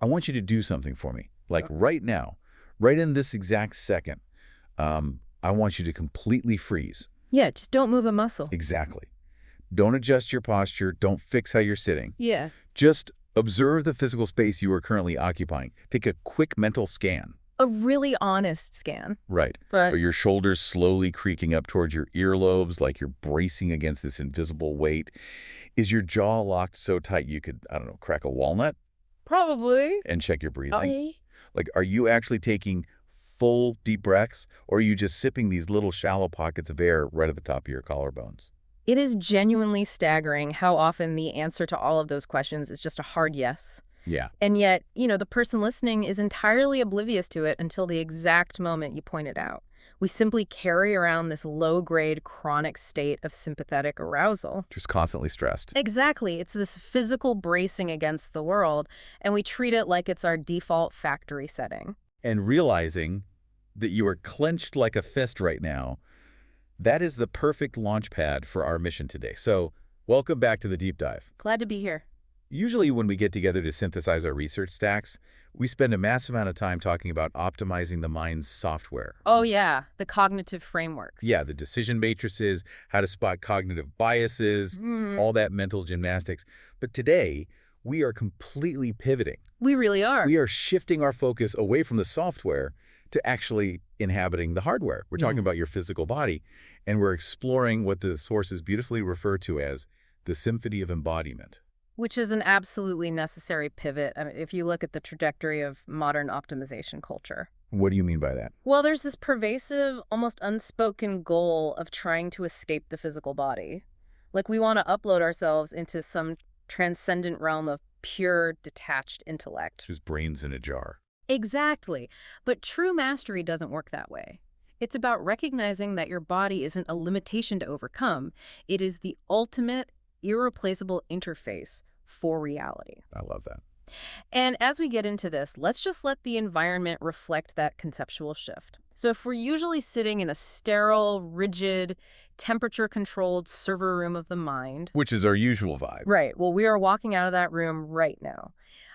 I want you to do something for me. Like right now, right in this exact second, I want you to completely freeze. Yeah, just don't move a muscle. Exactly. Don't adjust your posture. Don't fix how you're sitting. Yeah. Just observe the physical space you are currently occupying. Take a quick mental scan. A really honest scan. Right. But Are your shoulders slowly creaking up towards your earlobes like you're bracing against this invisible weight? Is your jaw locked so tight you could, I don't know, crack a walnut? probably. And check your breathing. Okay. Like, are you actually taking full deep breaths, or are you just sipping these little shallow pockets of air right at the top of your collarbones? It is genuinely staggering how often the answer to all of those questions is just a hard yes. Yeah. And yet, the person listening is entirely oblivious to it until the exact moment you point it out. We simply carry around this low-grade chronic state of sympathetic arousal. Just constantly stressed. Exactly. It's this physical bracing against the world, and we treat it like it's our default factory setting. And realizing that you are clenched like a fist right now, that is the perfect launch pad for our mission today. So, welcome back to the deep dive. Glad to be here. Usually when we get together to synthesize our research stacks, we spend a massive amount of time talking about optimizing the mind's software. Oh, yeah. The cognitive frameworks. Yeah, the decision matrices, how to spot cognitive biases, all that mental gymnastics. But today, we are completely pivoting. We really are. We are shifting our focus away from the software to actually inhabiting the hardware. We're talking about your physical body, and we're exploring what the sources beautifully refer to as the Symphony of Embodiment. Which is an absolutely necessary pivot if you look at the trajectory of modern optimization culture. What do you mean by that? Well, there's this pervasive, almost unspoken goal of trying to escape the physical body. Like we want to upload ourselves into some transcendent realm of pure, detached intellect. Whose brain's in a jar. Exactly. But true mastery doesn't work that way. It's about recognizing that your body isn't a limitation to overcome. It is the ultimate, irreplaceable interface for reality. I love that. And as we get into this, let's just let the environment reflect that conceptual shift. So if we're usually sitting in a sterile, rigid, temperature-controlled server room of the mind... Which is our usual vibe. Right. Well, we are walking out of that room right now.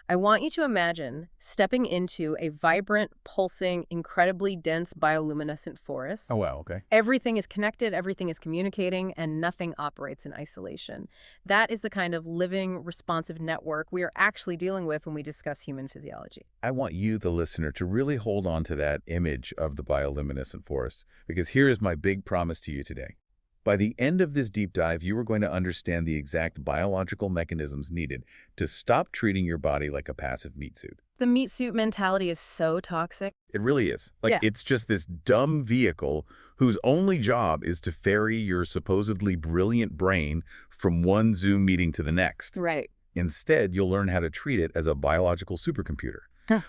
I want you to imagine stepping into a vibrant, pulsing, incredibly dense bioluminescent forest. Oh, wow, okay. Everything is connected, everything is communicating, and nothing operates in isolation. That is the kind of living, responsive network we are actually dealing with when we discuss human physiology. I want you, the listener, to really hold on to that image of the bioluminescent forest, because here is my big promise to you today. By the end of this deep dive, you are going to understand the exact biological mechanisms needed to stop treating your body like a passive meat suit. The meat suit mentality is so toxic. It really is. It's just this dumb vehicle whose only job is to ferry your supposedly brilliant brain from one Zoom meeting to the next. Right. Instead, you'll learn how to treat it as a biological supercomputer,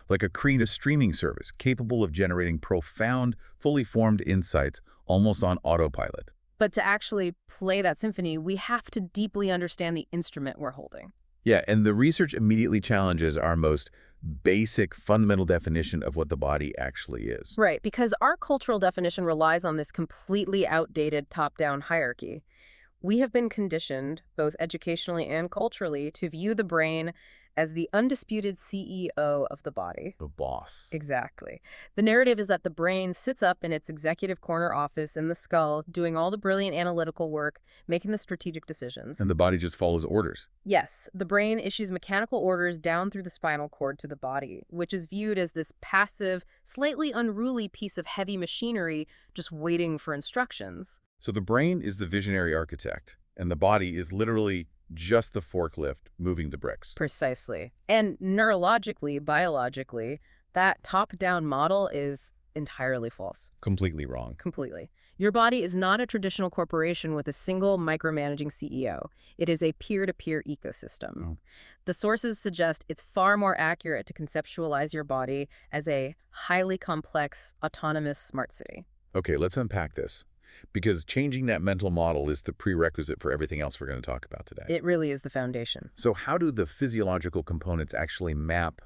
like a creative streaming service capable of generating profound, fully formed insights almost on autopilot. But to actually play that symphony, we have to deeply understand the instrument we're holding. Yeah, and the research immediately challenges our most basic, fundamental definition of what the body actually is. Right, because our cultural definition relies on this completely outdated top-down hierarchy. We have been conditioned, both educationally and culturally, to view the brain as the undisputed CEO of the body. The boss. Exactly. The narrative is that the brain sits up in its executive corner office in the skull, doing all the brilliant analytical work, making the strategic decisions. And the body just follows orders. Yes, the brain issues mechanical orders down through the spinal cord to the body, which is viewed as this passive, slightly unruly piece of heavy machinery just waiting for instructions. So the brain is the visionary architect, and the body is literally just the forklift moving the bricks. Precisely. And neurologically, biologically, that top-down model is entirely false. Completely wrong. Completely. Your body is not a traditional corporation with a single micromanaging CEO. It is a peer-to-peer ecosystem. Oh. The sources suggest it's far more accurate to conceptualize your body as a highly complex, autonomous smart city. Okay, let's unpack this. Because changing that mental model is the prerequisite for everything else we're going to talk about today. It really is the foundation. So how do the physiological components actually map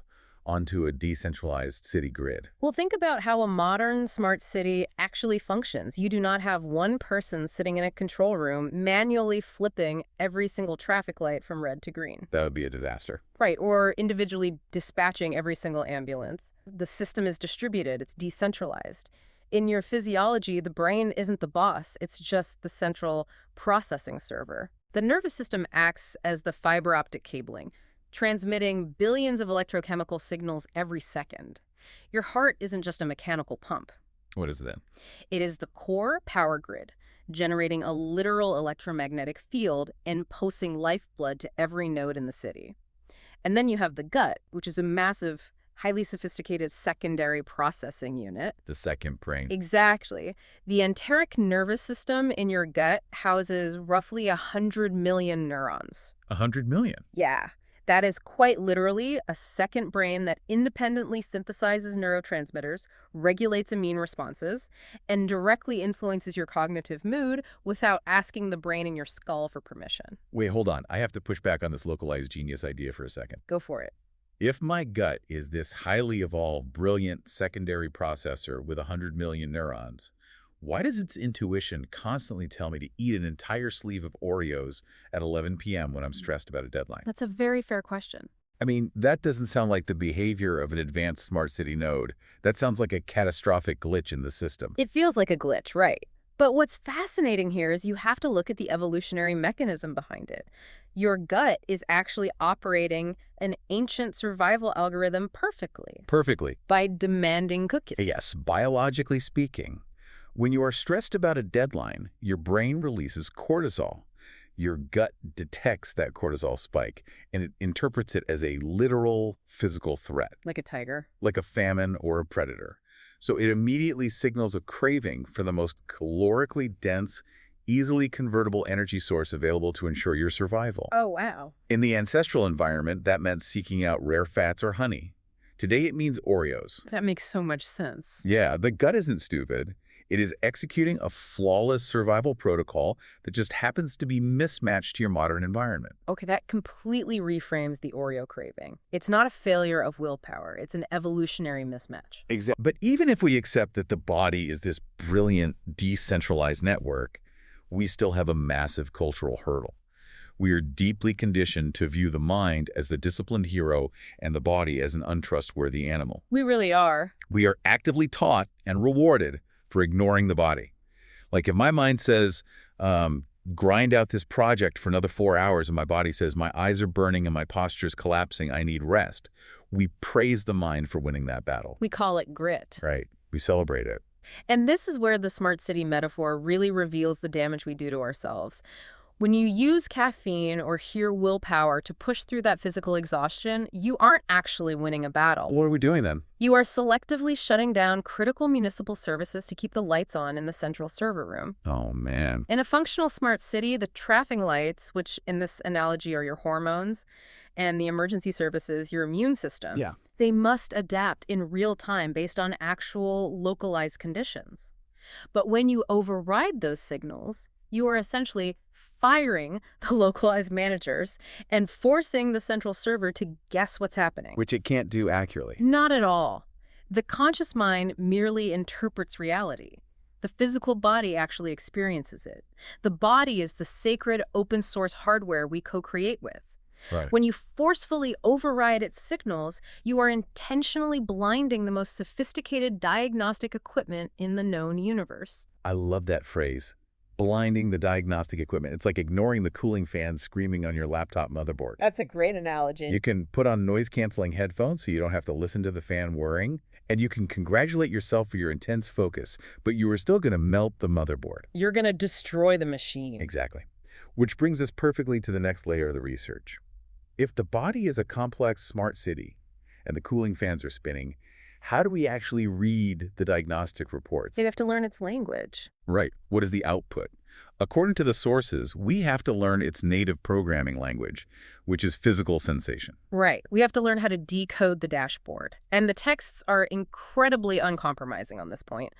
onto a decentralized city grid. Well, think about how a modern smart city actually functions. You do not have one person sitting in a control room manually flipping every single traffic light from red to green. That would be a disaster. Right, or individually dispatching every single ambulance. The system is distributed, it's decentralized. In your physiology, the brain isn't the boss, it's just the central processing server. The nervous system acts as the fiber optic cabling, transmitting billions of electrochemical signals every second. Your heart isn't just a mechanical pump. What is it then? It is the core power grid, generating a literal electromagnetic field and pulsing lifeblood to every node in the city. And then you have the gut, which is a massive, highly sophisticated secondary processing unit. The second brain. Exactly. The enteric nervous system in your gut houses roughly 100 million neurons. 100 million? Yeah. That is quite literally a second brain that independently synthesizes neurotransmitters, regulates immune responses, and directly influences your cognitive mood without asking the brain in your skull for permission. Wait, hold on. I have to push back on this localized genius idea for a second. Go for it. If my gut is this highly evolved, brilliant secondary processor with 100 million neurons, why does its intuition constantly tell me to eat an entire sleeve of Oreos at 11 p.m. when I'm stressed about a deadline? That's a very fair question. I mean, that doesn't sound like the behavior of an advanced smart city node. That sounds like a catastrophic glitch in the system. It feels like a glitch, right? But what's fascinating here is you have to look at the evolutionary mechanism behind it. Your gut is actually operating an ancient survival algorithm perfectly. Perfectly. By demanding cookies. Yes, biologically speaking. When you are stressed about a deadline, your brain releases cortisol. Your gut detects that cortisol spike, and it interprets it as a literal physical threat. Like a tiger. Like a famine or a predator. So it immediately signals a craving for the most calorically dense, easily convertible energy source available to ensure your survival. Oh, wow. In the ancestral environment, that meant seeking out rare fats or honey. Today, it means Oreos. That makes so much sense. Yeah, the gut isn't stupid. It is executing a flawless survival protocol that just happens to be mismatched to your modern environment. Okay, that completely reframes the Oreo craving. It's not a failure of willpower. It's an evolutionary mismatch. Exactly. But even if we accept that the body is this brilliant, decentralized network, we still have a massive cultural hurdle. We are deeply conditioned to view the mind as the disciplined hero and the body as an untrustworthy animal. We really are. We are actively taught and rewarded for ignoring the body. Like if my mind says, grind out this project for another 4 hours, and my body says, my eyes are burning and my posture is collapsing, I need rest, we praise the mind for winning that battle. We call it grit. Right. We celebrate it. And this is where the smart city metaphor really reveals the damage we do to ourselves. When you use caffeine or sheer willpower to push through that physical exhaustion, you aren't actually winning a battle. What are we doing then? You are selectively shutting down critical municipal services to keep the lights on in the central server room. Oh, man. In a functional smart city, the traffic lights, which in this analogy are your hormones, and the emergency services, your immune system, they must adapt in real time based on actual localized conditions. But when you override those signals, you are essentially firing the localized managers and forcing the central server to guess what's happening. Which it can't do accurately. Not at all. The conscious mind merely interprets reality. The physical body actually experiences it. The body is the sacred open source hardware we co-create with. Right. When you forcefully override its signals, you are intentionally blinding the most sophisticated diagnostic equipment in the known universe. I love that phrase. Blinding the diagnostic equipment. It's like ignoring the cooling fan screaming on your laptop motherboard. That's a great analogy. You can put on noise-canceling headphones so you don't have to listen to the fan whirring, and you can congratulate yourself for your intense focus, but you are still going to melt the motherboard. You're going to destroy the machine. Exactly. Which brings us perfectly to the next layer of the research. If the body is a complex smart city and the cooling fans are spinning, how do we actually read the diagnostic reports? They have to learn its language. Right. What is the output? According to the sources, we have to learn its native programming language, which is physical sensation. Right. We have to learn how to decode the dashboard. And the texts are incredibly uncompromising on this point.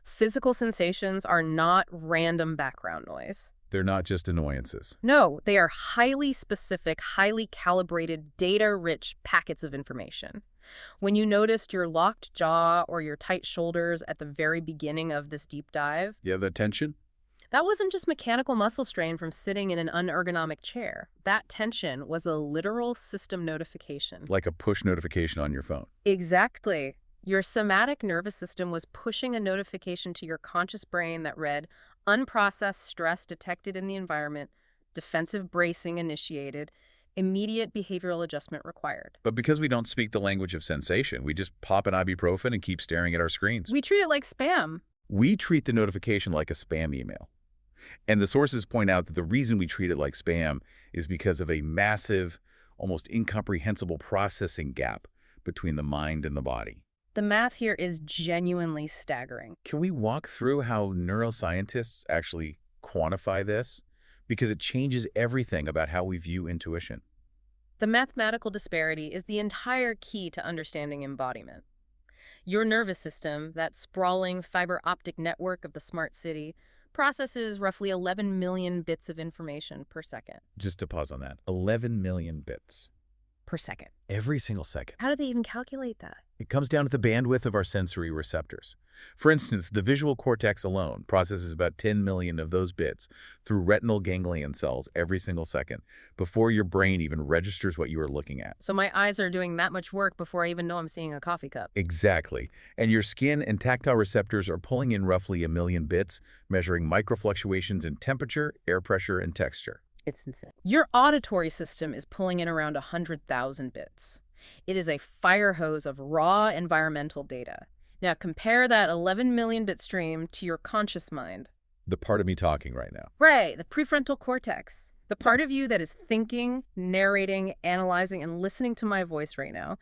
Physical sensations are not random background noise. They're not just annoyances. No, they are highly specific, highly calibrated, data-rich packets of information. When you noticed your locked jaw or your tight shoulders at the very beginning of this deep dive, Yeah, the tension? that wasn't just mechanical muscle strain from sitting in an unergonomic chair. That tension was a literal system notification. Like a push notification on your phone. Exactly. Your somatic nervous system was pushing a notification to your conscious brain that read, unprocessed stress detected in the environment, defensive bracing initiated, immediate behavioral adjustment required. But because we don't speak the language of sensation, we just pop an ibuprofen and keep staring at our screens. We treat it like spam. We treat the notification like a spam email. And the sources point out that the reason we treat it like spam is because of a massive, almost incomprehensible processing gap between the mind and the body. The math here is genuinely staggering. Can we walk through how neuroscientists actually quantify this? Because it changes everything about how we view intuition. The mathematical disparity is the entire key to understanding embodiment. Your nervous system, that sprawling fiber optic network of the smart city, processes roughly 11 million bits of information per second. Just to pause on that, 11 million bits. Per second. Every single second. How do they even calculate that? It comes down to the bandwidth of our sensory receptors. For instance, the visual cortex alone processes about 10 million of those bits through retinal ganglion cells every single second before your brain even registers what you are looking at. So my eyes are doing that much work before I even know I'm seeing a coffee cup. Exactly. And your skin and tactile receptors are pulling in roughly a million bits, measuring microfluctuations in temperature, air pressure, and texture. It's insane. Your auditory system is pulling in around 100,000 bits. It is a fire hose of raw environmental data. Now compare that 11 million bit stream to your conscious mind. The part of me talking right now. Right, the prefrontal cortex. The part of you that is thinking, narrating, analyzing, and listening to my voice right now.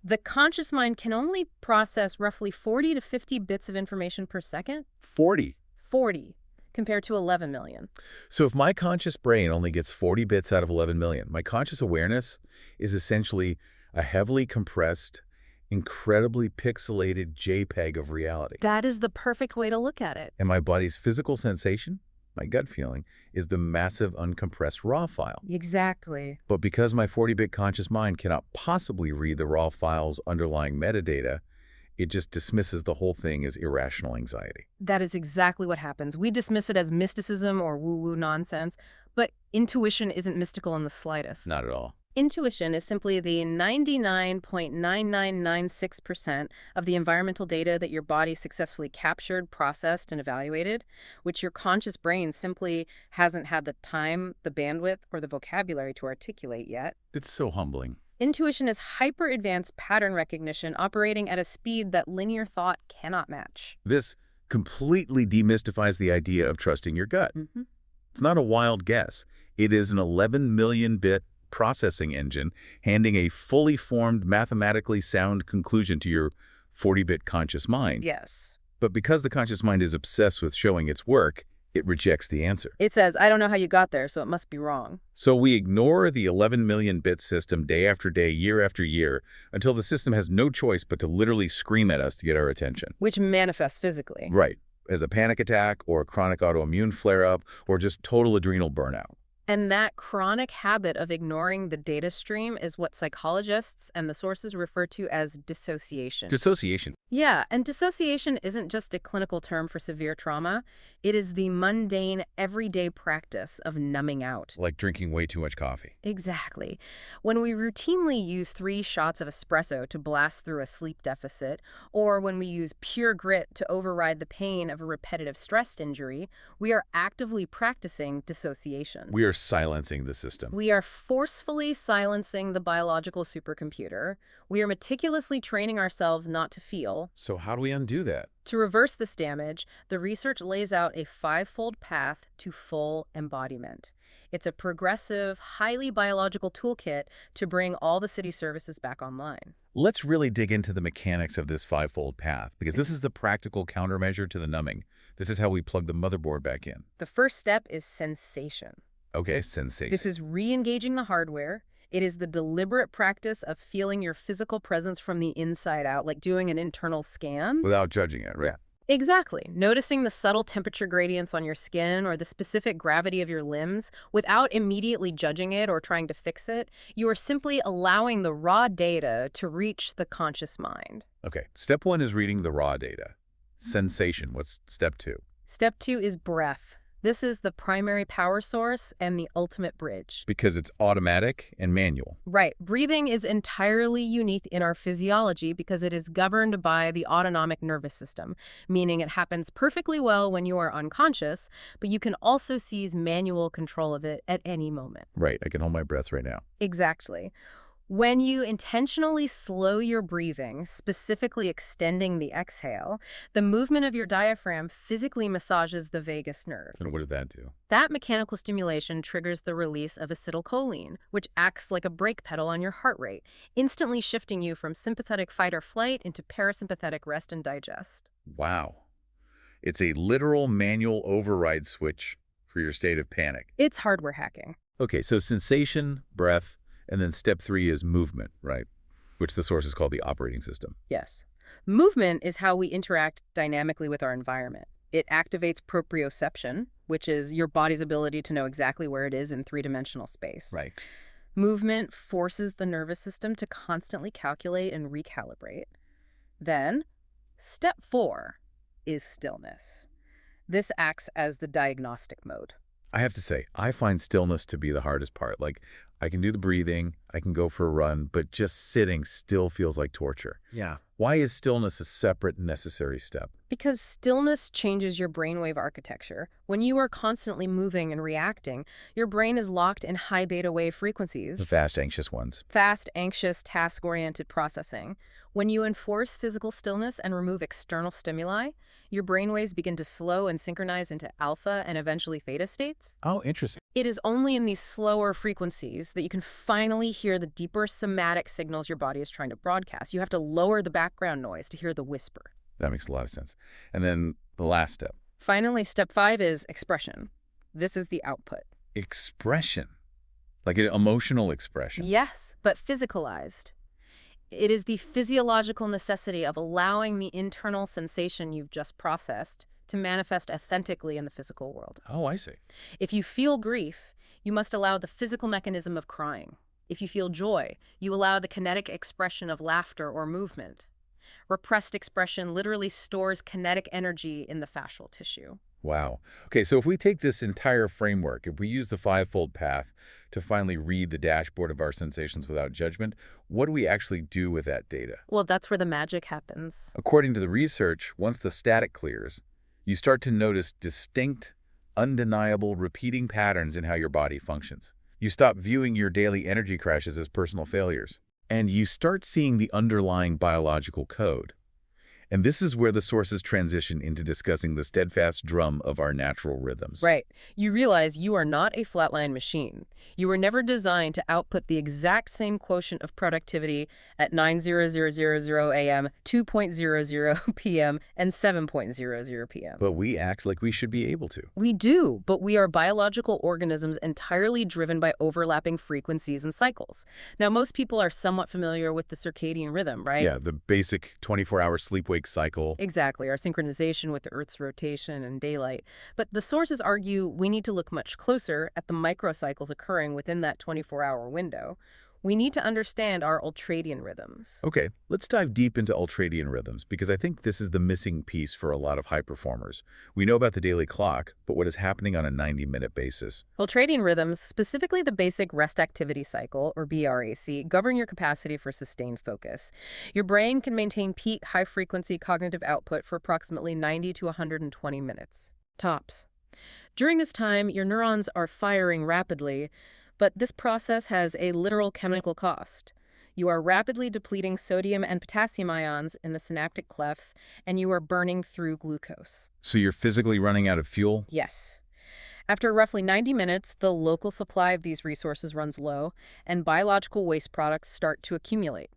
The conscious mind can only process roughly 40 to 50 bits of information per second. 40. 40. Compared to 11 million. So if my conscious brain only gets 40 bits out of 11 million, my conscious awareness is essentially a heavily compressed, incredibly pixelated JPEG of reality. That is the perfect way to look at it. And my body's physical sensation, my gut feeling, is the massive uncompressed raw file. Exactly. But because my 40-bit conscious mind cannot possibly read the raw file's underlying metadata, it just dismisses the whole thing as irrational anxiety. That is exactly what happens. We dismiss it as mysticism or woo-woo nonsense, but intuition isn't mystical in the slightest. Not at all. Intuition is simply the 99.9996% of the environmental data that your body successfully captured, processed, and evaluated, which your conscious brain simply hasn't had the time, the bandwidth, or the vocabulary to articulate yet. It's so humbling. Intuition is hyper-advanced pattern recognition operating at a speed that linear thought cannot match. This completely demystifies the idea of trusting your gut. It's not a wild guess. It is an 11 million bit processing engine handing a fully formed, mathematically sound conclusion to your 40-bit conscious mind. Yes. But because the conscious mind is obsessed with showing its work, it rejects the answer. It says, I don't know how you got there, so it must be wrong. So we ignore the 11 million bit system day after day, year after year, until the system has no choice but to literally scream at us to get our attention. Which manifests physically. Right. As a panic attack or a chronic autoimmune flare-up or just total adrenal burnout. And that chronic habit of ignoring the data stream is what psychologists and the sources refer to as dissociation. Dissociation. Yeah, and dissociation isn't just a clinical term for severe trauma. It is the mundane, everyday practice of numbing out. Like drinking way too much coffee. Exactly. When we routinely use 3 shots of espresso to blast through a sleep deficit, or when we use pure grit to override the pain of a repetitive stress injury, we are actively practicing dissociation. We are silencing the system. We are forcefully silencing the biological supercomputer. We are meticulously training ourselves not to feel. So how do we undo that? To reverse this damage, the research lays out a 5-fold path to full embodiment. It's a progressive, highly biological toolkit to bring all the city services back online. Let's really dig into the mechanics of this 5-fold path, because this is the practical countermeasure to the numbing. This is how we plug the motherboard back in. The first step is sensation. Okay, sensation. This is re-engaging the hardware. It is the deliberate practice of feeling your physical presence from the inside out, like doing an internal scan. Without judging it, right? Yeah. Exactly. Noticing the subtle temperature gradients on your skin or the specific gravity of your limbs without immediately judging it or trying to fix it, you are simply allowing the raw data to reach the conscious mind. Okay, step one is reading the raw data. Sensation, what's step two? Step 2 is breath. This is the primary power source and the ultimate bridge. Because it's automatic and manual. Right. Breathing is entirely unique in our physiology because it is governed by the autonomic nervous system, meaning it happens perfectly well when you are unconscious, but you can also seize manual control of it at any moment. Right, I can hold my breath right now. Exactly. When you intentionally slow your breathing, specifically extending the exhale, the movement of your diaphragm physically massages the vagus nerve. And what does that do? That mechanical stimulation triggers the release of acetylcholine, which acts like a brake pedal on your heart rate, instantly shifting you from sympathetic fight or flight into parasympathetic rest and digest. Wow. It's a literal manual override switch for your state of panic. It's hardware hacking. Okay, so sensation, breath, and then step three is movement, right? Which the source is called the operating system. Yes. Movement is how we interact dynamically with our environment. It activates proprioception, which is your body's ability to know exactly where it is in three-dimensional space. Right. Movement forces the nervous system to constantly calculate and recalibrate. Then, step 4 is stillness. This acts as the diagnostic mode. I have to say, I find stillness to be the hardest part. Like, I can do the breathing, I can go for a run, but just sitting still feels like torture. Yeah. Why is stillness a separate necessary step? Because stillness changes your brainwave architecture. When you are constantly moving and reacting, your brain is locked in high beta wave frequencies. The fast, anxious ones. Fast, anxious, task-oriented processing. When you enforce physical stillness and remove external stimuli, your brainwaves begin to slow and synchronize into alpha and eventually theta states. Oh, interesting. It is only in these slower frequencies that you can finally hear the deeper somatic signals your body is trying to broadcast. You have to lower the background noise to hear the whisper. That makes a lot of sense. And then the last step. Finally, step 5 is expression. This is the output. Expression. Like an emotional expression. Yes, but physicalized. It is the physiological necessity of allowing the internal sensation you've just processed to manifest authentically in the physical world. Oh, I see. If you feel grief, you must allow the physical mechanism of crying. If you feel joy, you allow the kinetic expression of laughter or movement. Repressed expression literally stores kinetic energy in the fascial tissue. Wow. Okay, so if we take this entire framework, if we use the five-fold path to finally read the dashboard of our sensations without judgment, what do we actually do with that data? Well, that's where the magic happens. According to the research, once the static clears, you start to notice distinct, undeniable, repeating patterns in how your body functions. You stop viewing your daily energy crashes as personal failures, and you start seeing the underlying biological code. And this is where the sources transition into discussing the steadfast drum of our natural rhythms. Right. You realize you are not a flatline machine. You were never designed to output the exact same quotient of productivity at 9:0000 a.m., 2:00 p.m., and 7:00 p.m. But we act like we should be able to. We do, but we are biological organisms entirely driven by overlapping frequencies and cycles. Now, most people are somewhat familiar with the circadian rhythm, right? Yeah, the basic 24-hour sleep-wake cycle. Exactly, our synchronization with the Earth's rotation and daylight. But the sources argue we need to look much closer at the microcycles occurring within that 24-hour window. We need to understand our ultradian rhythms. Okay, let's dive deep into ultradian rhythms, because I think this is the missing piece for a lot of high performers. We know about the daily clock, but what is happening on a 90-minute basis? Ultradian rhythms, specifically the basic rest activity cycle, or BRAC, govern your capacity for sustained focus. Your brain can maintain peak high-frequency cognitive output for approximately 90 to 120 minutes, tops. During this time, your neurons are firing rapidly, but this process has a literal chemical cost. You are rapidly depleting sodium and potassium ions in the synaptic clefts, and you are burning through glucose. So you're physically running out of fuel? Yes. After roughly 90 minutes, the local supply of these resources runs low, and biological waste products start to accumulate.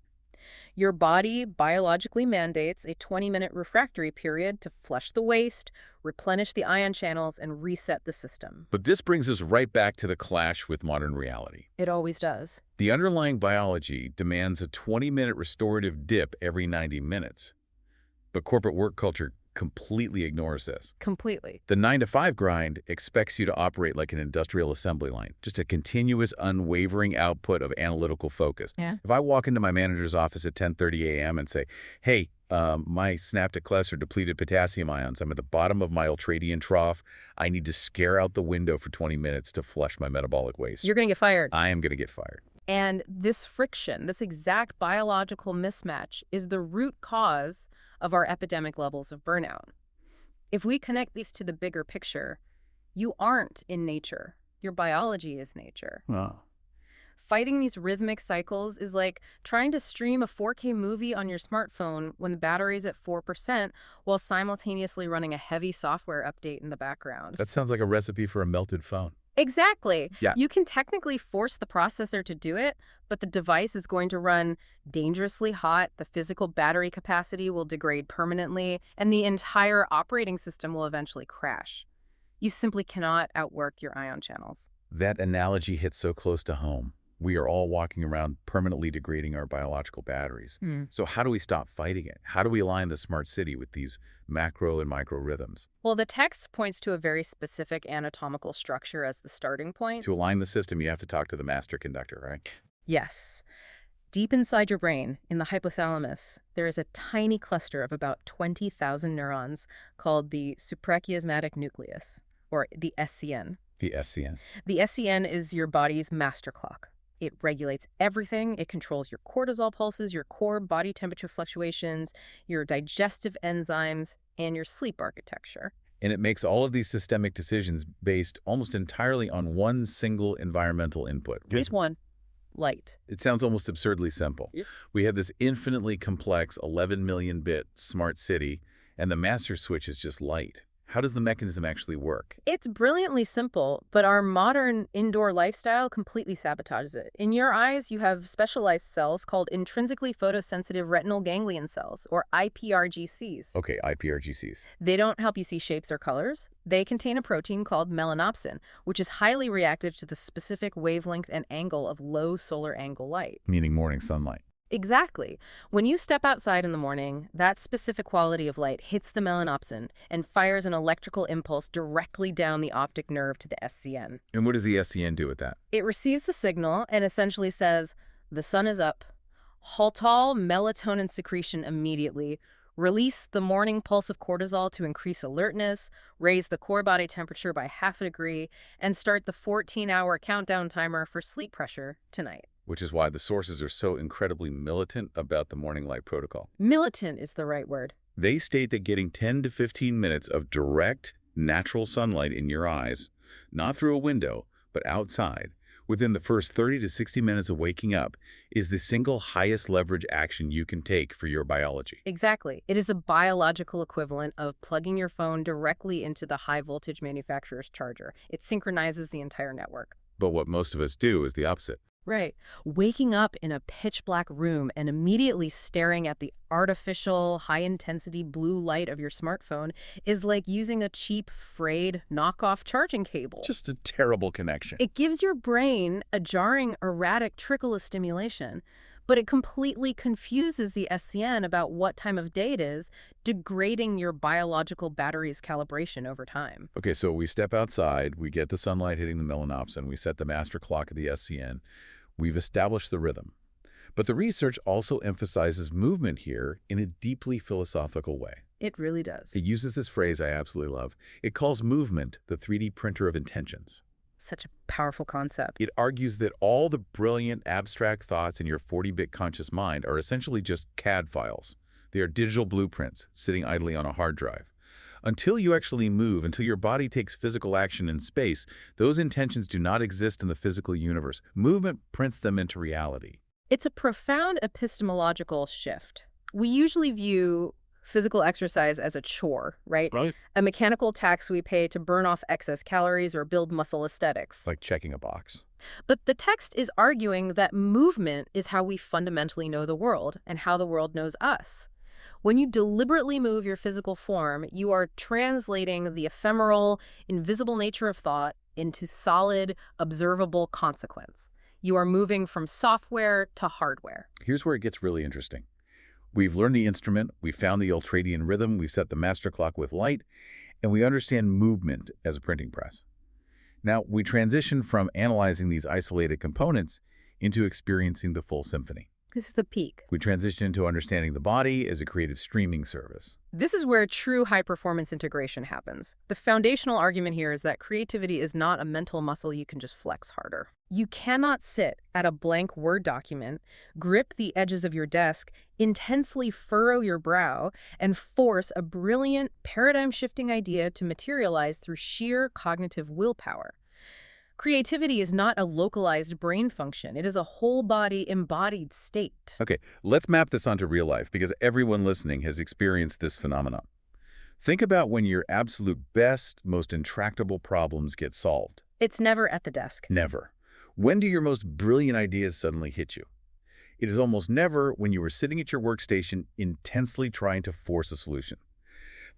Your body biologically mandates a 20-minute refractory period to flush the waste, replenish the ion channels, and reset the system. But this brings us right back to the clash with modern reality. It always does. The underlying biology demands a 20-minute restorative dip every 90 minutes. But corporate work culture completely ignores this. Completely. The 9-to-5 grind expects you to operate like an industrial assembly line, just a continuous, unwavering output of analytical focus. Yeah. If I walk into my manager's office at 10:30 a.m. and say, hey, my synaptic cluster depleted potassium ions, I'm at the bottom of my ultradian trough, I need to scare out the window for 20 minutes to flush my metabolic waste. You're going to get fired. I am going to get fired. And this friction, this exact biological mismatch, is the root cause of our epidemic levels of burnout. If we connect these to the bigger picture, you aren't in nature. Your biology is nature. Oh. Fighting these rhythmic cycles is like trying to stream a 4K movie on your smartphone when the battery's at 4% while simultaneously running a heavy software update in the background. That sounds like a recipe for a melted phone. Exactly. Yeah. You can technically force the processor to do it, but the device is going to run dangerously hot, the physical battery capacity will degrade permanently, and the entire operating system will eventually crash. You simply cannot outwork your ion channels. That analogy hits so close to home. We are all walking around permanently degrading our biological batteries. So how do we stop fighting it? How do we align the smart city with these macro and micro rhythms? Well, the text points to a very specific anatomical structure as the starting point. To align the system, you have to talk to the master conductor, right? Yes. Deep inside your brain, in the hypothalamus, there is a tiny cluster of about 20,000 neurons called the suprachiasmatic nucleus, or the SCN. The SCN. The SCN is your body's master clock. It regulates everything. It controls your cortisol pulses, your core body temperature fluctuations, your digestive enzymes, and your sleep architecture. And it makes all of these systemic decisions based almost entirely on one single environmental input. Just one. Light. It sounds almost absurdly simple. Yep. We have this infinitely complex 11 million bit smart city, and the master switch is just light. How does the mechanism actually work? It's brilliantly simple, but our modern indoor lifestyle completely sabotages it. In your eyes, you have specialized cells called intrinsically photosensitive retinal ganglion cells, or IPRGCs. Okay, IPRGCs. They don't help you see shapes or colors. They contain a protein called melanopsin, which is highly reactive to the specific wavelength and angle of low solar angle light. Meaning morning sunlight. Exactly. When you step outside in the morning, that specific quality of light hits the melanopsin and fires an electrical impulse directly down the optic nerve to the SCN. And what does the SCN do with that? It receives the signal and essentially says, the sun is up, halt all melatonin secretion immediately, release the morning pulse of cortisol to increase alertness, raise the core body temperature by 0.5 degree, and start the 14-hour countdown timer for sleep pressure tonight. Which is why the sources are so incredibly militant about the morning light protocol. Militant is the right word. They state that getting 10 to 15 minutes of direct, natural sunlight in your eyes, not through a window, but outside, within the first 30 to 60 minutes of waking up, is the single highest leverage action you can take for your biology. Exactly. It is the biological equivalent of plugging your phone directly into the high-voltage manufacturer's charger. It synchronizes the entire network. But what most of us do is the opposite. Right. Waking up in a pitch-black room and immediately staring at the artificial, high-intensity blue light of your smartphone is like using a cheap, frayed, knockoff charging cable. Just a terrible connection. It gives your brain a jarring, erratic trickle of stimulation, but it completely confuses the SCN about what time of day it is, degrading your biological battery's calibration over time. Okay, so we step outside, we get the sunlight hitting the melanopsin, we set the master clock of the SCN, we've established the rhythm. But the research also emphasizes movement here in a deeply philosophical way. It really does. It uses this phrase I absolutely love. It calls movement the 3D printer of intentions. Such a powerful concept. It argues that all the brilliant abstract thoughts in your 40-bit conscious mind are essentially just CAD files. They are digital blueprints sitting idly on a hard drive. Until you actually move, until your body takes physical action in space, those intentions do not exist in the physical universe. Movement prints them into reality. It's a profound epistemological shift. We usually view physical exercise as a chore, right? Right. A mechanical tax we pay to burn off excess calories or build muscle aesthetics. Like checking a box. But the text is arguing that movement is how we fundamentally know the world and how the world knows us. When you deliberately move your physical form, you are translating the ephemeral, invisible nature of thought into solid, observable consequence. You are moving from software to hardware. Here's where it gets really interesting. We've learned the instrument, we've found the ultradian rhythm, we've set the master clock with light, and we understand movement as a printing press. Now, we transition from analyzing these isolated components into experiencing the full symphony. This is the peak. We transition into understanding the body as a creative streaming service. This is where true high-performance integration happens. The foundational argument here is that creativity is not a mental muscle you can just flex harder. You cannot sit at a blank Word document, grip the edges of your desk, intensely furrow your brow, and force a brilliant, paradigm-shifting idea to materialize through sheer cognitive willpower. Creativity is not a localized brain function. It is a whole-body embodied state. Okay, let's map this onto real life because everyone listening has experienced this phenomenon. Think about when your absolute best, most intractable problems get solved. It's never at the desk. Never. When do your most brilliant ideas suddenly hit you? It is almost never when you were sitting at your workstation intensely trying to force a solution.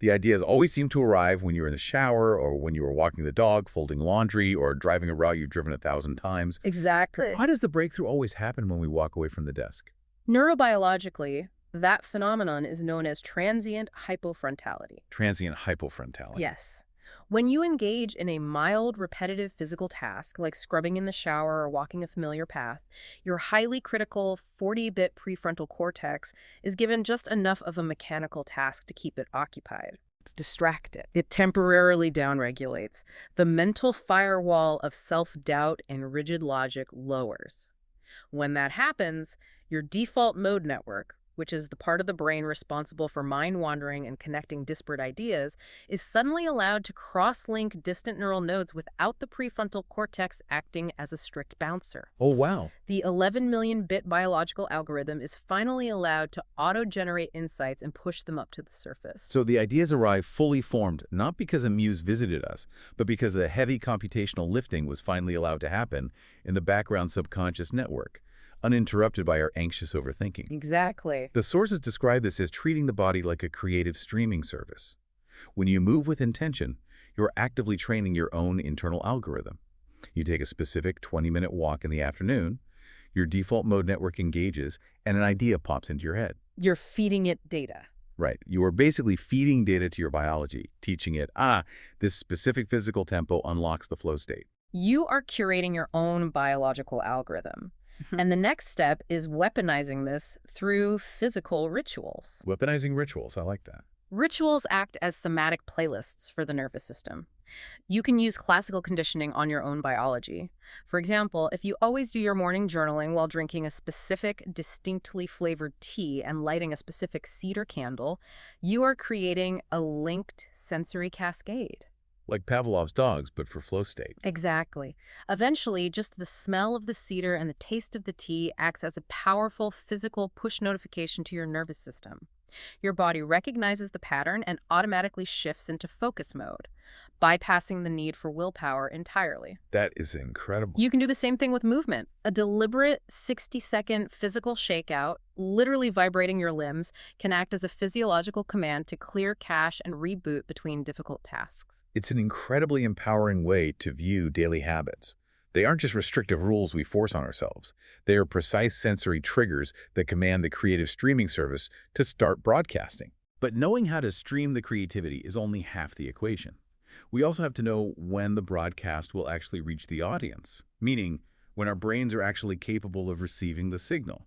The ideas always seem to arrive when you're in the shower or when you were walking the dog, folding laundry, or driving a route you've driven 1,000 times. Exactly. Why does the breakthrough always happen when we walk away from the desk? Neurobiologically, that phenomenon is known as transient hypofrontality. Transient hypofrontality. Yes. When you engage in a mild, repetitive physical task, like scrubbing in the shower or walking a familiar path, your highly critical 40-bit prefrontal cortex is given just enough of a mechanical task to keep it occupied. It's distracted. It temporarily downregulates. The mental firewall of self-doubt and rigid logic lowers. When that happens, your default mode network, which is the part of the brain responsible for mind-wandering and connecting disparate ideas, is suddenly allowed to cross-link distant neural nodes without the prefrontal cortex acting as a strict bouncer. Oh, wow. The 11 million-bit biological algorithm is finally allowed to auto-generate insights and push them up to the surface. So the ideas arrive fully formed, not because a muse visited us, but because the heavy computational lifting was finally allowed to happen in the background subconscious network, uninterrupted by our anxious overthinking. Exactly. The sources describe this as treating the body like a creative streaming service. When you move with intention, you're actively training your own internal algorithm. You take a specific 20-minute walk in the afternoon, your default mode network engages, and an idea pops into your head. You're feeding it data. Right. You are basically feeding data to your biology, teaching it, this specific physical tempo unlocks the flow state. You are curating your own biological algorithm. And the next step is weaponizing this through physical rituals. Weaponizing rituals, I like that. Rituals act as somatic playlists for the nervous system. You can use classical conditioning on your own biology. For example, if you always do your morning journaling while drinking a specific, distinctly flavored tea and lighting a specific cedar candle, you are creating a linked sensory cascade. Like Pavlov's dogs, but for flow state. Exactly. Eventually, just the smell of the cedar and the taste of the tea acts as a powerful physical push notification to your nervous system. Your body recognizes the pattern and automatically shifts into focus mode, bypassing the need for willpower entirely. That is incredible. You can do the same thing with movement. A deliberate 60-second physical shakeout, literally vibrating your limbs, can act as a physiological command to clear cache and reboot between difficult tasks. It's an incredibly empowering way to view daily habits. They aren't just restrictive rules we force on ourselves. They are precise sensory triggers that command the creative streaming service to start broadcasting. But knowing how to stream the creativity is only half the equation. We also have to know when the broadcast will actually reach the audience, meaning when our brains are actually capable of receiving the signal.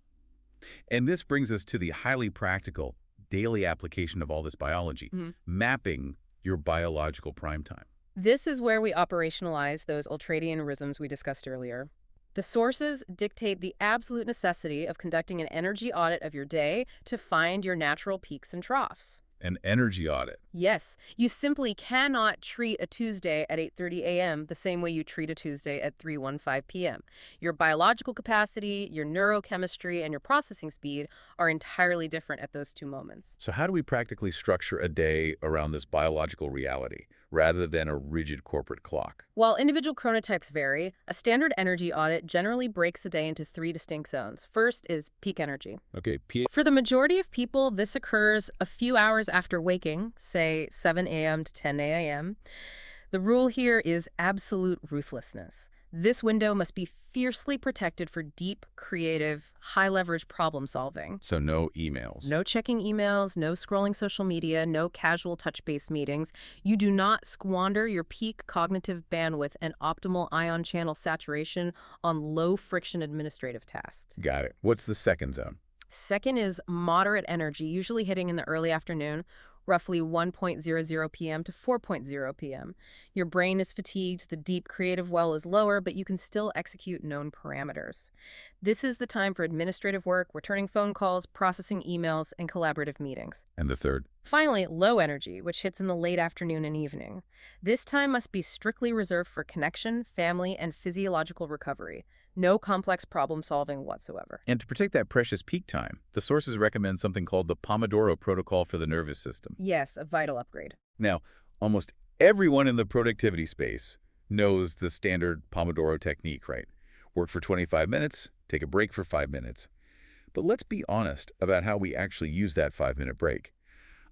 And this brings us to the highly practical, daily application of all this biology, mapping your biological prime time. This is where we operationalize those ultradian rhythms we discussed earlier. The sources dictate the absolute necessity of conducting an energy audit of your day to find your natural peaks and troughs. An energy audit. Yes, you simply cannot treat a Tuesday at 8:30 a.m. the same way you treat a Tuesday at 3:15 p.m. Your biological capacity, your neurochemistry, and your processing speed are entirely different at those two moments. So how do we practically structure a day around this biological reality rather than a rigid corporate clock? While individual chronotypes vary, a standard energy audit generally breaks the day into 3 distinct zones. First is peak energy. Okay, For the majority of people, this occurs a few hours after waking, say 7 a.m. to 10 a.m. The rule here is absolute ruthlessness. This window must be fiercely protected for deep, creative, high-leverage problem-solving. So no emails. No checking emails, no scrolling social media, no casual touch-base meetings. You do not squander your peak cognitive bandwidth and optimal ion channel saturation on low-friction administrative tasks. Got it. What's the second zone? Second is moderate energy, usually hitting in the early afternoon, roughly 1:00 p.m. to 4:00 p.m. Your brain is fatigued, the deep creative well is lower, but you can still execute known parameters. This is the time for administrative work, returning phone calls, processing emails, and collaborative meetings. And the third? Finally, low energy, which hits in the late afternoon and evening. This time must be strictly reserved for connection, family, and physiological recovery. No complex problem solving whatsoever. And to protect that precious peak time, the sources recommend something called the Pomodoro Protocol for the nervous system. Yes, a vital upgrade. Now, almost everyone in the productivity space knows the standard Pomodoro technique, right? Work for 25 minutes, take a break for 5 minutes. But let's be honest about how we actually use that 5-minute break.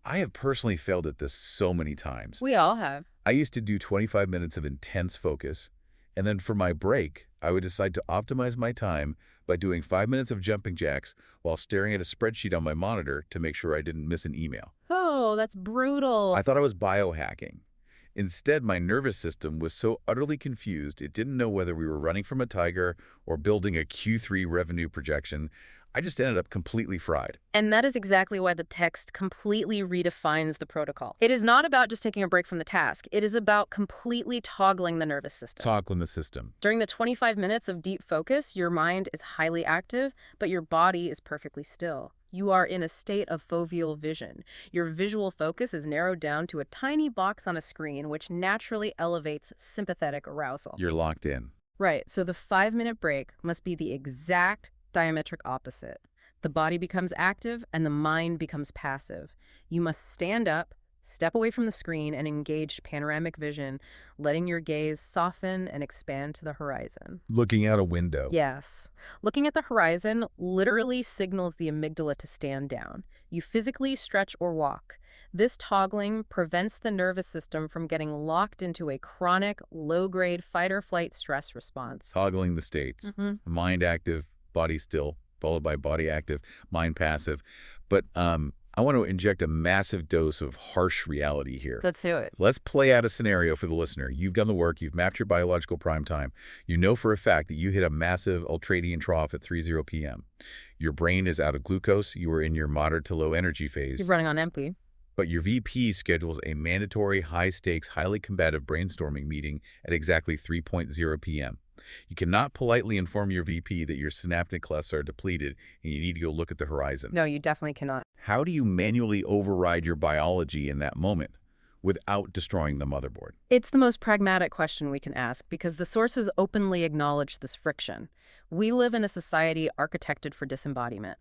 I have personally failed at this so many times. We all have. I used to do 25 minutes of intense focus, and then for my break, I would decide to optimize my time by doing 5 minutes of jumping jacks while staring at a spreadsheet on my monitor to make sure I didn't miss an email. Oh, that's brutal. I thought I was biohacking. Instead, my nervous system was so utterly confused, it didn't know whether we were running from a tiger or building a Q3 revenue projection. I just ended up completely fried. And that is exactly why the text completely redefines the protocol. It is not about just taking a break from the task. It is about completely toggling the nervous system. Toggling the system. During the 25 minutes of deep focus, your mind is highly active, but your body is perfectly still. You are in a state of foveal vision. Your visual focus is narrowed down to a tiny box on a screen, which naturally elevates sympathetic arousal. You're locked in. Right, so the 5-minute break must be the exact diametric opposite. The body becomes active and the mind becomes passive. You must stand up, step away from the screen, and engage panoramic vision, letting your gaze soften and expand to the horizon. Looking out a window. Yes. Looking at the horizon literally signals the amygdala to stand down. You physically stretch or walk. This toggling prevents the nervous system from getting locked into a chronic, low-grade fight-or-flight stress response. Toggling the states. Mind active, body still, followed by body active, mind passive. But I want to inject a massive dose of harsh reality here. Let's do it. Let's play out a scenario for the listener. You've done the work. You've mapped your biological prime time. You know for a fact that you hit a massive ultradian trough at 3:00 p.m. Your brain is out of glucose. You are in your moderate to low energy phase. You're running on empty. But your VP schedules a mandatory, high-stakes, highly combative brainstorming meeting at exactly 3:00 p.m. You cannot politely inform your VP that your synaptic clefts are depleted and you need to go look at the horizon. No, you definitely cannot. How do you manually override your biology in that moment without destroying the motherboard? It's the most pragmatic question we can ask because the sources openly acknowledge this friction. We live in a society architected for disembodiment.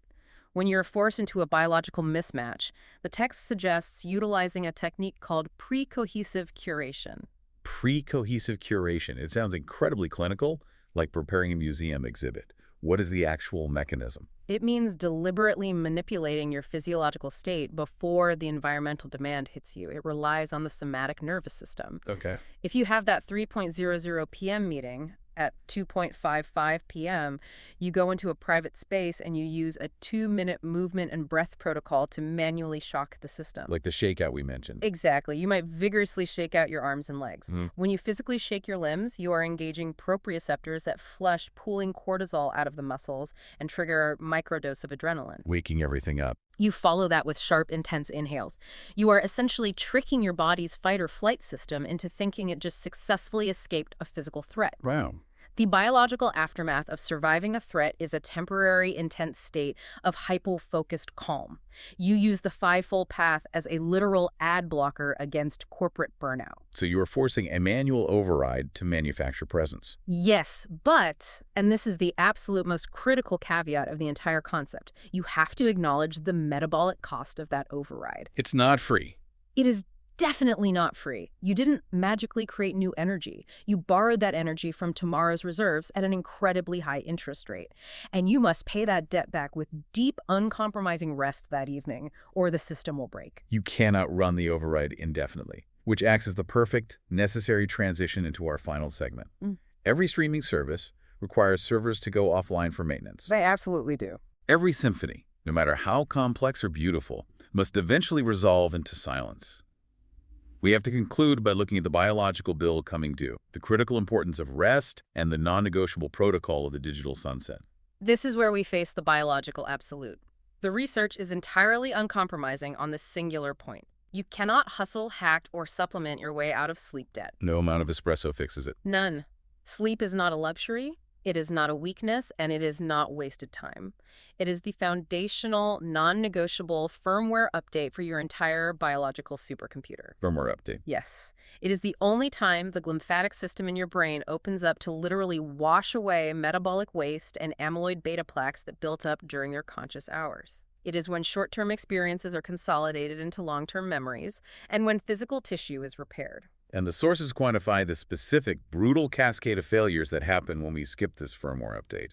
When you're forced into a biological mismatch, the text suggests utilizing a technique called pre-cohesive curation. Pre-cohesive curation. It sounds incredibly clinical, like preparing a museum exhibit. What is the actual mechanism? It means deliberately manipulating your physiological state before the environmental demand hits you. It relies on the somatic nervous system. Okay. If you have that 3:00 p.m. meeting at 2:55 p.m., you go into a private space and you use a 2-minute movement and breath protocol to manually shock the system. Like the shakeout we mentioned. Exactly. You might vigorously shake out your arms and legs. When you physically shake your limbs, you are engaging proprioceptors that flush pooling cortisol out of the muscles and trigger a microdose of adrenaline. Waking everything up. You follow that with sharp, intense inhales. You are essentially tricking your body's fight or flight system into thinking it just successfully escaped a physical threat. Wow. The biological aftermath of surviving a threat is a temporary, intense state of hypo-focused calm. You use the fivefold path as a literal ad blocker against corporate burnout. So you are forcing a manual override to manufacture presence. Yes, but, and this is the absolute most critical caveat of the entire concept, you have to acknowledge the metabolic cost of that override. It's not free. It is definitely not free. You didn't magically create new energy. You borrowed that energy from tomorrow's reserves at an incredibly high interest rate. And you must pay that debt back with deep, uncompromising rest that evening, or the system will break. You cannot run the override indefinitely, which acts as the perfect, necessary transition into our final segment. Every streaming service requires servers to go offline for maintenance. They absolutely do. Every symphony, no matter how complex or beautiful, must eventually resolve into silence. We have to conclude by looking at the biological bill coming due, the critical importance of rest, and the non-negotiable protocol of the digital sunset. This is where we face the biological absolute. The research is entirely uncompromising on this singular point. You cannot hustle, hack, or supplement your way out of sleep debt. No amount of espresso fixes it. None. Sleep is not a luxury, it is not a weakness, and it is not wasted time. It is the foundational, non-negotiable firmware update for your entire biological supercomputer. Firmware update. Yes. It is the only time the glymphatic system in your brain opens up to literally wash away metabolic waste and amyloid beta plaques that built up during your conscious hours. It is when short-term experiences are consolidated into long-term memories, and when physical tissue is repaired. And the sources quantify the specific, brutal cascade of failures that happen when we skip this firmware update.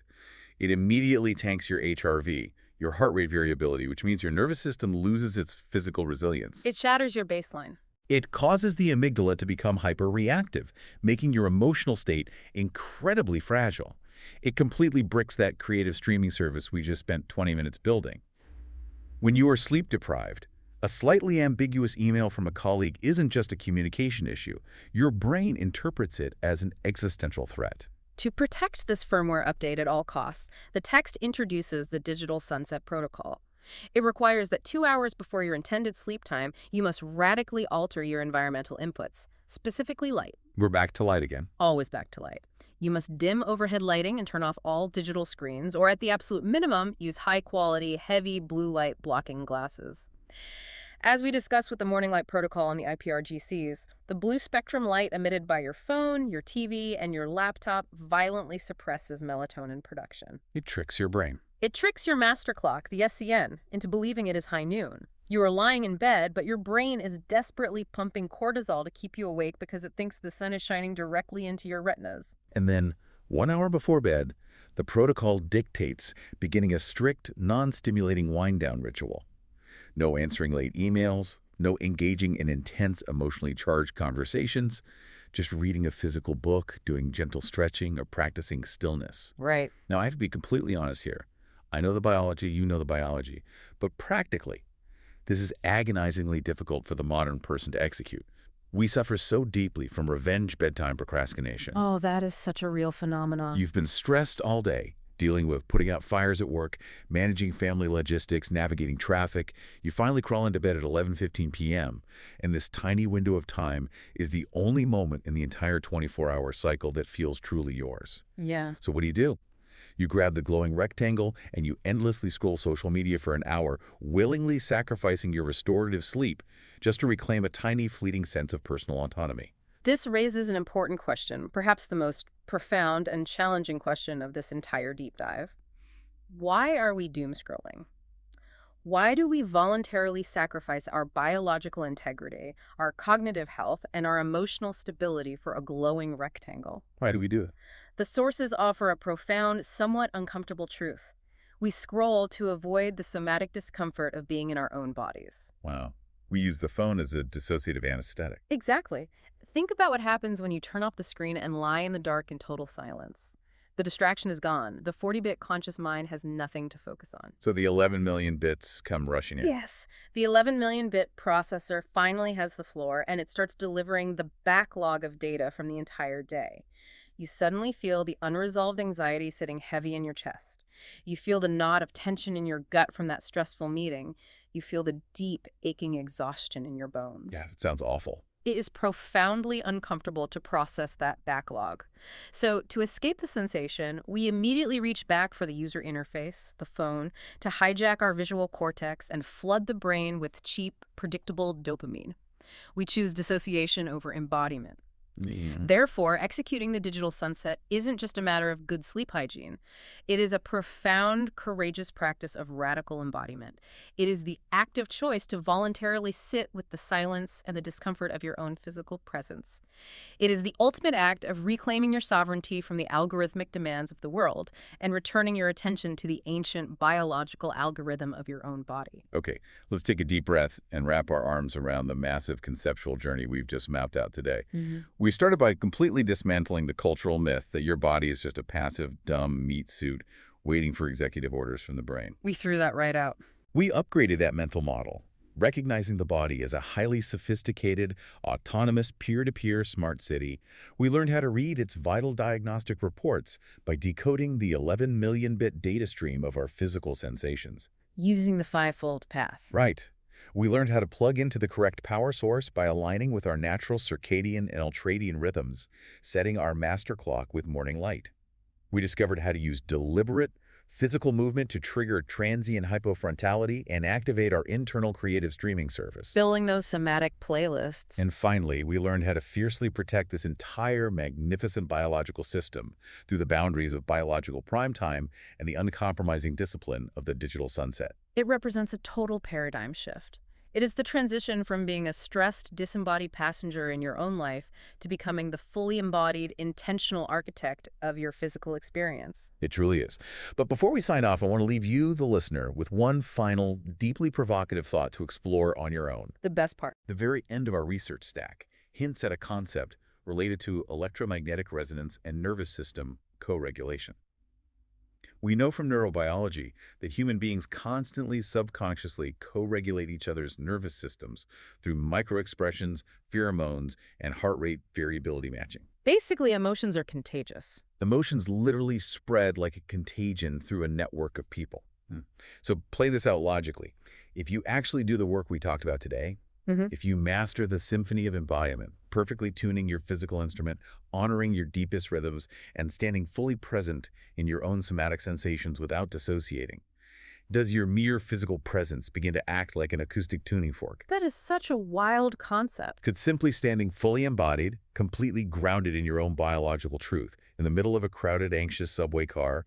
It immediately tanks your HRV, your heart rate variability, which means your nervous system loses its physical resilience. It shatters your baseline. It causes the amygdala to become hyperreactive, making your emotional state incredibly fragile. It completely bricks that creative streaming service we just spent 20 minutes building. When you are sleep-deprived, a slightly ambiguous email from a colleague isn't just a communication issue. Your brain interprets it as an existential threat. To protect this firmware update at all costs, the text introduces the digital sunset protocol. It requires that 2 hours before your intended sleep time, you must radically alter your environmental inputs, specifically light. We're back to light again. Always back to light. You must dim overhead lighting and turn off all digital screens, or at the absolute minimum, use high-quality, heavy blue light blocking glasses. As we discussed with the morning light protocol on the IPRGCs, the blue spectrum light emitted by your phone, your TV, and your laptop violently suppresses melatonin production. It tricks your brain. It tricks your master clock, the SCN, into believing it is high noon. You are lying in bed, but your brain is desperately pumping cortisol to keep you awake because it thinks the sun is shining directly into your retinas. And then, 1 hour before bed, the protocol dictates beginning a strict, non-stimulating wind-down ritual. No answering late emails, no engaging in intense, emotionally charged conversations, just reading a physical book, doing gentle stretching, or practicing stillness. Right. Now, I have to be completely honest here. I know the biology, you know the biology, but practically, this is agonizingly difficult for the modern person to execute. We suffer so deeply from revenge bedtime procrastination. Oh, that is such a real phenomenon. You've been stressed all day, dealing with putting out fires at work, managing family logistics, navigating traffic. You finally crawl into bed at 11:15 p.m., and this tiny window of time is the only moment in the entire 24-hour cycle that feels truly yours. Yeah. So what do? You grab the glowing rectangle and you endlessly scroll social media for an hour, willingly sacrificing your restorative sleep just to reclaim a tiny, fleeting sense of personal autonomy. This raises an important question, perhaps the most profound and challenging question of this entire deep dive. Why are we doom scrolling? Why do we voluntarily sacrifice our biological integrity, our cognitive health, and our emotional stability for a glowing rectangle? Why do we do it? The sources offer a profound, somewhat uncomfortable truth. We scroll to avoid the somatic discomfort of being in our own bodies. Wow. We use the phone as a dissociative anesthetic. Exactly. Think about what happens when you turn off the screen and lie in the dark in total silence. The distraction is gone. The 40-bit conscious mind has nothing to focus on. So the 11 million bits come rushing in. Yes. The 11 million bit processor finally has the floor, and it starts delivering the backlog of data from the entire day. You suddenly feel the unresolved anxiety sitting heavy in your chest. You feel the knot of tension in your gut from that stressful meeting. You feel the deep, aching exhaustion in your bones. Yeah, that sounds awful. It is profoundly uncomfortable to process that backlog. So to escape the sensation, we immediately reach back for the user interface, the phone, to hijack our visual cortex and flood the brain with cheap, predictable dopamine. We choose dissociation over embodiment. Yeah. Therefore, executing the digital sunset isn't just a matter of good sleep hygiene. It is a profound, courageous practice of radical embodiment. It is the active choice to voluntarily sit with the silence and the discomfort of your own physical presence. It is the ultimate act of reclaiming your sovereignty from the algorithmic demands of the world and returning your attention to the ancient biological algorithm of your own body. Okay, let's take a deep breath and wrap our arms around the massive conceptual journey we've just mapped out today. Mm-hmm. We started by completely dismantling the cultural myth that your body is just a passive, dumb meat suit waiting for executive orders from the brain. We threw that right out. We upgraded that mental model, recognizing the body as a highly sophisticated, autonomous, peer-to-peer smart city. We learned how to read its vital diagnostic reports by decoding the 11 million-bit data stream of our physical sensations. Using the fivefold path. Right. We learned how to plug into the correct power source by aligning with our natural circadian and ultradian rhythms, setting our master clock with morning light. We discovered how to use deliberate, physical movement to trigger transient hypofrontality and activate our internal creative streaming service. Filling those somatic playlists. And finally, we learned how to fiercely protect this entire magnificent biological system through the boundaries of biological prime time and the uncompromising discipline of the digital sunset. It represents a total paradigm shift. It is the transition from being a stressed, disembodied passenger in your own life to becoming the fully embodied, intentional architect of your physical experience. It truly is. But before we sign off, I want to leave you, the listener, with one final, deeply provocative thought to explore on your own. The best part. The very end of our research stack hints at a concept related to electromagnetic resonance and nervous system co-regulation. We know from neurobiology that human beings constantly subconsciously co-regulate each other's nervous systems through microexpressions, pheromones, and heart rate variability matching. Basically, emotions are contagious. Emotions literally spread like a contagion through a network of people. So play this out logically. If you actually do the work we talked about today, if you master the symphony of embodiment, perfectly tuning your physical instrument, honoring your deepest rhythms, and standing fully present in your own somatic sensations without dissociating, does your mere physical presence begin to act like an acoustic tuning fork? That is such a wild concept. Could simply standing fully embodied, completely grounded in your own biological truth, in the middle of a crowded, anxious subway car,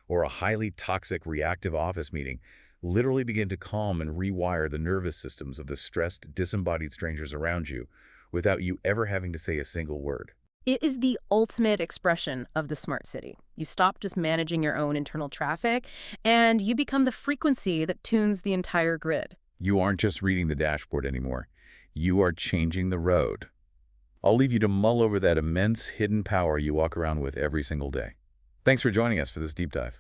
or a highly toxic, reactive office meeting, literally begin to calm and rewire the nervous systems of the stressed, disembodied strangers around you without you ever having to say a single word? It is the ultimate expression of the smart city. You stop just managing your own internal traffic, and you become the frequency that tunes the entire grid. You aren't just reading the dashboard anymore. You are changing the road. I'll leave you to mull over that immense hidden power you walk around with every single day. Thanks for joining us for this deep dive.